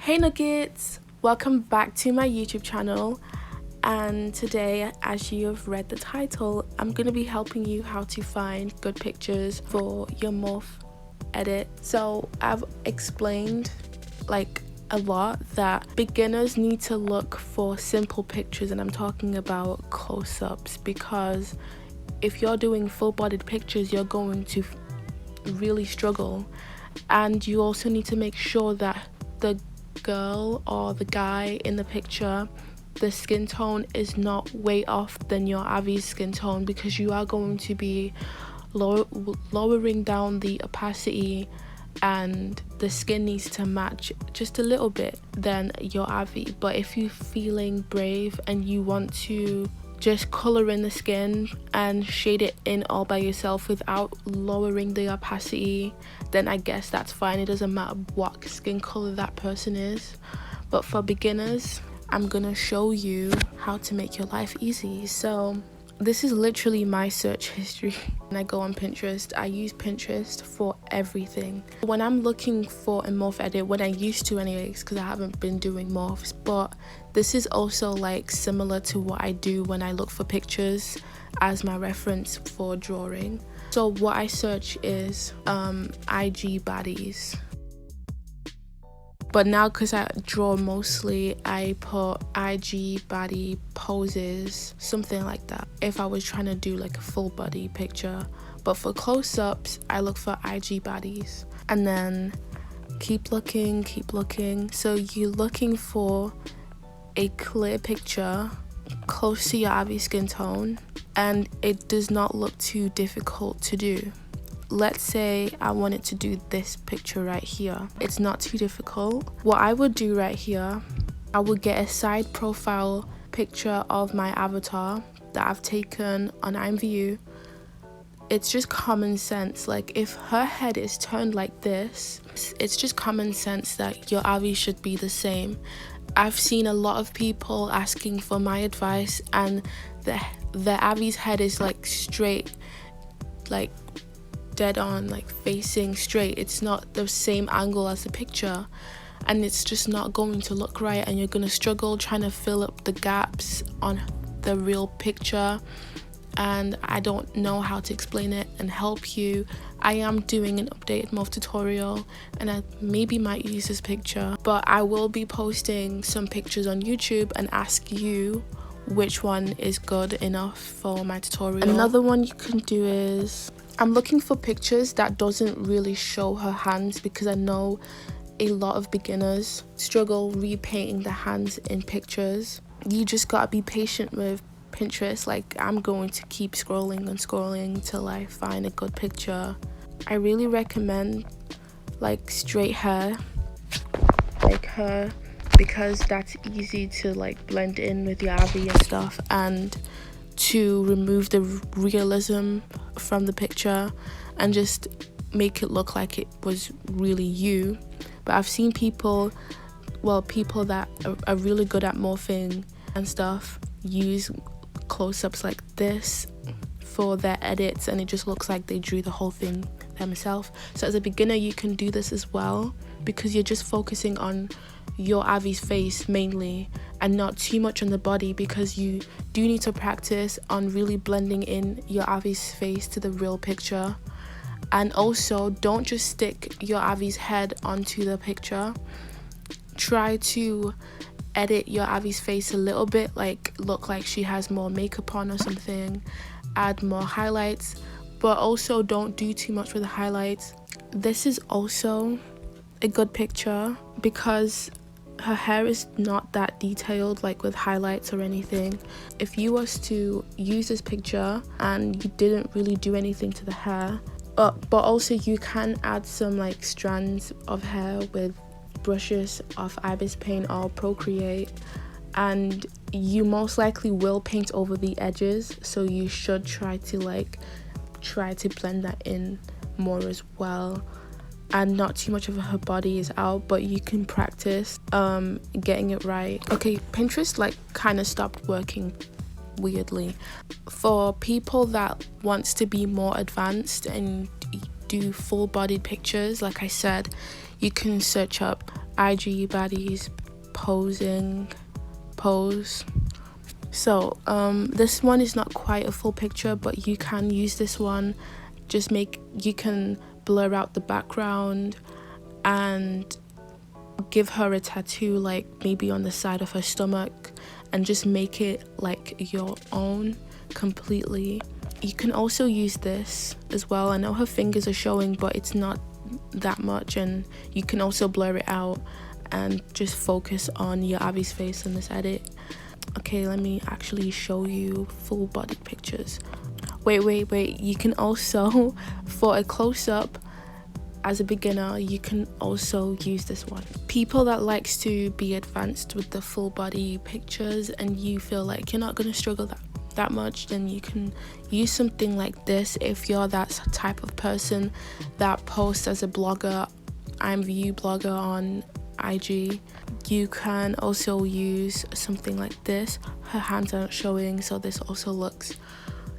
Hey Nuggets! Welcome back to my YouTube channel, and today, as you have read the title, I'm going to be helping you how to find good pictures for your morph edit. So I've explained a lot that beginners need to look for simple pictures, and I'm talking about close-ups, because if you're doing full-bodied pictures you're going to really struggle. And you also need to make sure that the girl or the guy in the picture, the skin tone is not way off than your Avi's skin tone, because you are going to be lowering down the opacity, and the skin needs to match just a little bit than your Avi. But if you're feeling brave and you want to just color in the skin and shade it in all by yourself without lowering the opacity, then I guess that's fine. It doesn't matter what skin color that person is. But for beginners, I'm gonna show you how to make your life easy. So this is literally my search history. When I go on Pinterest, I use Pinterest for everything. When I'm looking for a morph edit, when I used to anyways, because I haven't been doing morphs, but this is also similar to what I do when I look for pictures as my reference for drawing. So what I search is IG baddies. But now, because I draw mostly, I put IG body poses, something like that, if I was trying to do a full body picture. But for close-ups, I look for IG bodies. And then keep looking. So you're looking for a clear picture close to your Avi skin tone, and it does not look too difficult to do. Let's say I wanted to do this picture right here. It's not too difficult. What I would do right here, I would get a side profile picture of my avatar that I've taken on IMVU. It's just common sense. If her head is turned like this, it's just common sense that your Avi should be the same. I've seen a lot of people asking for my advice, and the Avi's head is straight, dead on, facing straight. It's not the same angle as the picture, and it's just not going to look right, and you're gonna struggle trying to fill up the gaps on the real picture. And I don't know how to explain it and help you. I am doing an updated morph tutorial, and I maybe might use this picture, but I will be posting some pictures on YouTube and ask you which one is good enough for my tutorial. Another one you can do is, I'm looking for pictures that doesn't really show her hands, because I know a lot of beginners struggle repainting the hands in pictures. You just gotta be patient with Pinterest. I'm going to keep scrolling till I find a good picture. I really recommend straight hair, like her, because that's easy to blend in with your Avi and stuff, and to remove the realism from the picture and just make it look like it was really you. But I've seen people that are really good at morphing and stuff use close-ups like this for their edits, and it just looks like they drew the whole thing themselves. So as a beginner, you can do this as well, because you're just focusing on your Avi's face mainly and not too much on the body, because you do need to practice on really blending in your Avi's face to the real picture. And also, don't just stick your Avi's head onto the picture. Try to edit your Avi's face a little bit, look like she has more makeup on or something, add more highlights, but also don't do too much with the highlights. This is also a good picture because her hair is not that detailed with highlights or anything. If you was to use this picture and you didn't really do anything to the hair, but also you can add some strands of hair with brushes of Ibis Paint or Procreate, and you most likely will paint over the edges, so you should try to blend that in more as well. And not too much of her body is out, but you can practice getting it right. Okay, Pinterest kind of stopped working weirdly. For people that wants to be more advanced and do full-bodied pictures, like I said, you can search up IG baddies posing pose. So this one is not quite a full picture, but you can use this one. You can blur out the background and give her a tattoo, like maybe on the side of her stomach, and just make it like your own completely. You can also use this as well. I know her fingers are showing, but it's not that much, and you can also blur it out and just focus on your Abby's face in this edit. Okay, let me actually show you full body pictures. Wait, you can also, for a close-up, as a beginner, you can also use this one. People that likes to be advanced with the full body pictures and you feel like you're not going to struggle that much, then you can use something like this. If you're that type of person that posts as a blogger, I'm View Blogger on IG, you can also use something like this. Her hands aren't showing, so this also looks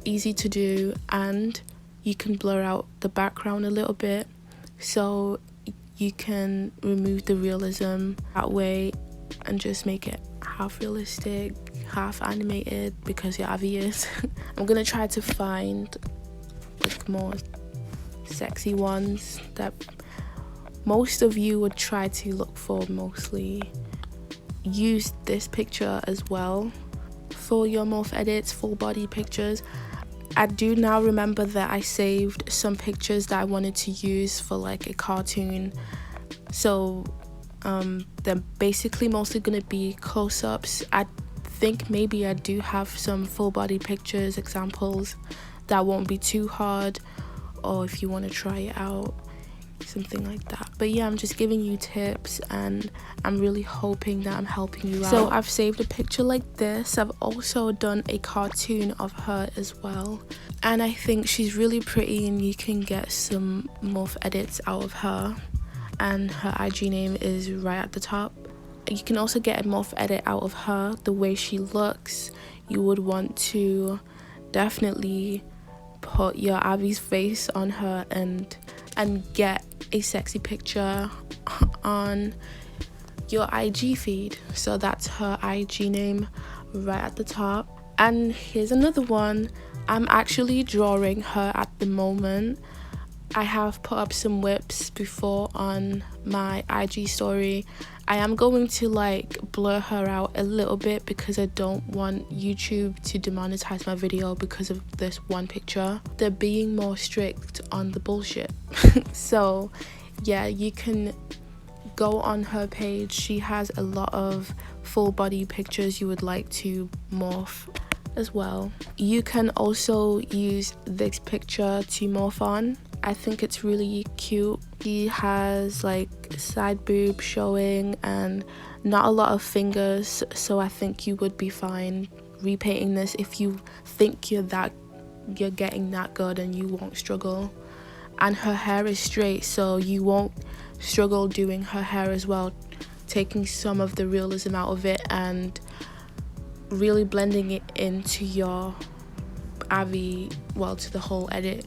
easy to do, and you can blur out the background a little bit so you can remove the realism that way and just make it half realistic, half animated, because you're obvious. I'm gonna try to find like more sexy ones that most of you would try to look for. Mostly use this picture as well for your morph edits, full body pictures. I do now remember that I saved some pictures that I wanted to use for like a cartoon, so they're basically mostly going to be close-ups. I think maybe I do have some full body pictures examples that won't be too hard, or if you want to try it out, something like that. But yeah, I'm just giving you tips and I'm really hoping that I'm helping you out. So I've saved a picture like this. I've also done a cartoon of her as well, and I think she's really pretty and you can get some morph edits out of her, and her IG name is right at the top. You can also get a morph edit out of her. The way she looks, you would want to definitely put your Abby's face on her and get a sexy picture on your IG feed. So that's her IG name right at the top. And here's another one. I'm actually drawing her at the moment. I have put up some whips before on my IG story. I am going to like blur her out a little bit because I don't want YouTube to demonetize my video because of this one picture. They're being more strict on the bullshit. So yeah, you can go on her page. She has a lot of full body pictures you would like to morph as well. You can also use this picture to morph on. I think it's really cute. He has like side boob showing and not a lot of fingers, so I think you would be fine repainting this if you think you're getting that good and you won't struggle. And her hair is straight, so you won't struggle doing her hair as well, taking some of the realism out of it and really blending it into your Abby, well, to the whole edit.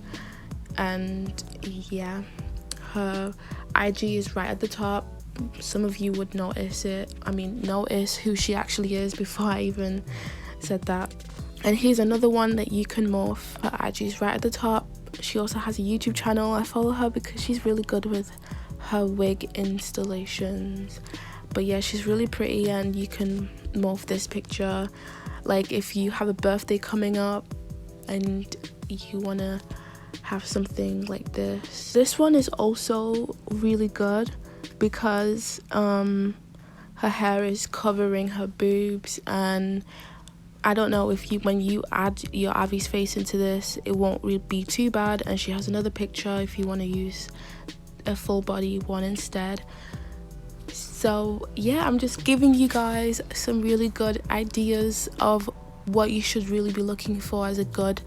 And yeah, her IG is right at the top. Some of you would notice it. I mean, notice who she actually is before I even said that. And here's another one that you can morph. Her IG is right at the top. She also has a YouTube channel. I follow her because she's really good with her wig installations. But yeah, she's really pretty, and you can morph this picture. Like if you have a birthday coming up and you want to have something like this. This one is also really good because her hair is covering her boobs, and I don't know if when you add your Abby's face into this, it won't really be too bad. And she has another picture if you want to use a full body one instead. So yeah, I'm just giving you guys some really good ideas of what you should really be looking for as a good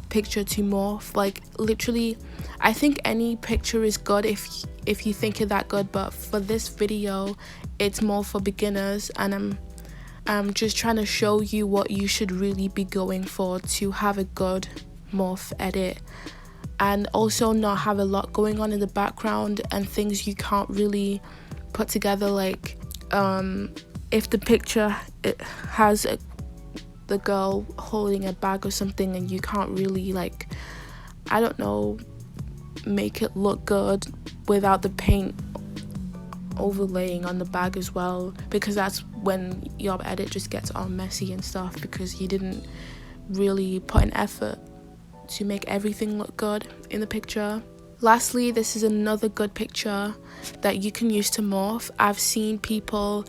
picture to morph. Like literally, I think any picture is good if you think you're that good, but for this video it's more for beginners, and I'm just trying to show you what you should really be going for to have a good morph edit, and also not have a lot going on in the background and things you can't really put together, like if the picture it has the girl holding a bag or something, and you can't really, like, I don't know, make it look good without the paint overlaying on the bag as well, because that's when your edit just gets all messy and stuff, because you didn't really put an effort to make everything look good in the picture. Lastly, this is another good picture that you can use to morph. I've seen people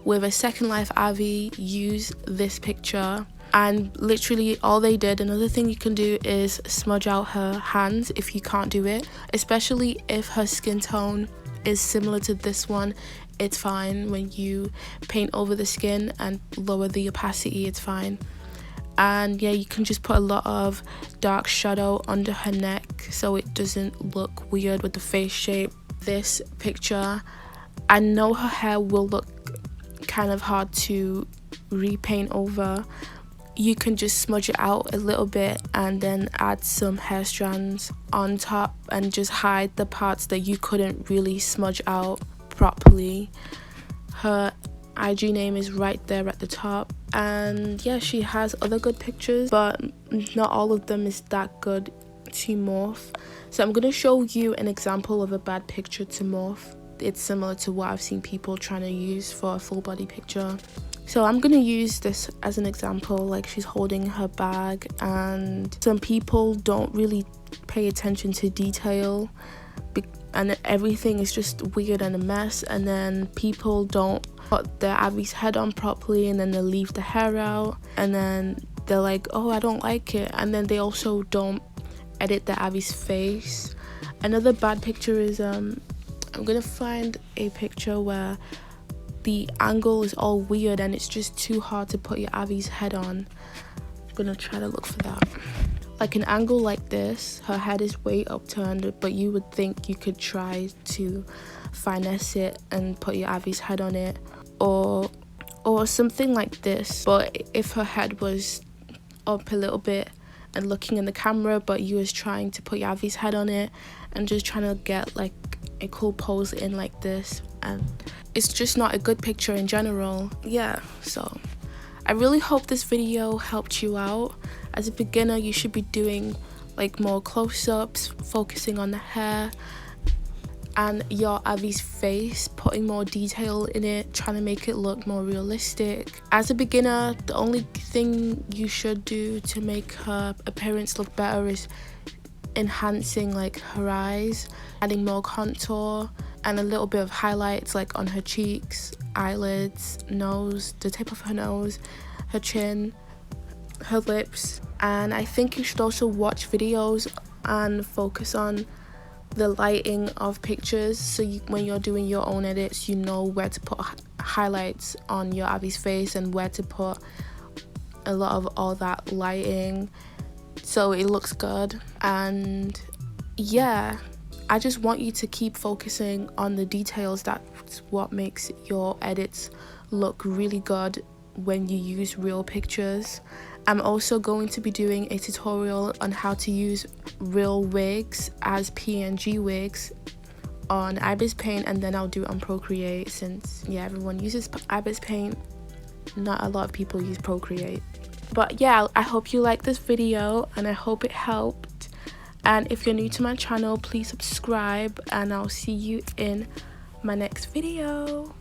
with a Second Life Avi use this picture, and literally all they did, another thing you can do is smudge out her hands if you can't do it, especially if her skin tone is similar to this one. It's fine. When you paint over the skin and lower the opacity, it's fine. And yeah, you can just put a lot of dark shadow under her neck so it doesn't look weird with the face shape. This picture, I know her hair will look kind of hard to repaint over. You can just smudge it out a little bit and then add some hair strands on top and just hide the parts that you couldn't really smudge out properly. Her IG name is right there at the top, and yeah, she has other good pictures, but not all of them is that good to morph. So I'm going to show you an example of a bad picture to morph. It's similar to what I've seen people trying to use for a full body picture. So I'm gonna use this as an example, like she's holding her bag, and some people don't really pay attention to detail, and everything is just weird and a mess, and then people don't put their Abby's head on properly, and then they leave the hair out, and then they're like, oh, I don't like it, and then they also don't edit the Abby's face. Another bad picture is I'm gonna find a picture where the angle is all weird and it's just too hard to put your Abby's head on. I'm gonna try to look for that. Like an angle like this, her head is way upturned, but you would think you could try to finesse it and put your Abby's head on it, or something like this, but if her head was up a little bit and looking in the camera, but you was trying to put your Abby's head on it and just trying to get like a cool pose in like this, and it's just not a good picture in general. Yeah, so I really hope this video helped you out. As a beginner, you should be doing like more close-ups, focusing on the hair and your Abby's face, putting more detail in it, trying to make it look more realistic. As a beginner, the only thing you should do to make her appearance look better is enhancing like her eyes, adding more contour and a little bit of highlights like on her cheeks, eyelids, nose, the tip of her nose, her chin, her lips. And I think you should also watch videos and focus on the lighting of pictures, so when you're doing your own edits, you know where to put highlights on your Abby's face and where to put a lot of all that lighting so it looks good. And yeah, I just want you to keep focusing on the details. That's what makes your edits look really good when you use real pictures. I'm also going to be doing a tutorial on how to use real wigs as PNG wigs on Ibis Paint, and then I'll do it on Procreate, since yeah, everyone uses Ibis Paint, not a lot of people use Procreate. But yeah, I hope you liked this video and I hope it helped. And if you're new to my channel, please subscribe, and I'll see you in my next video.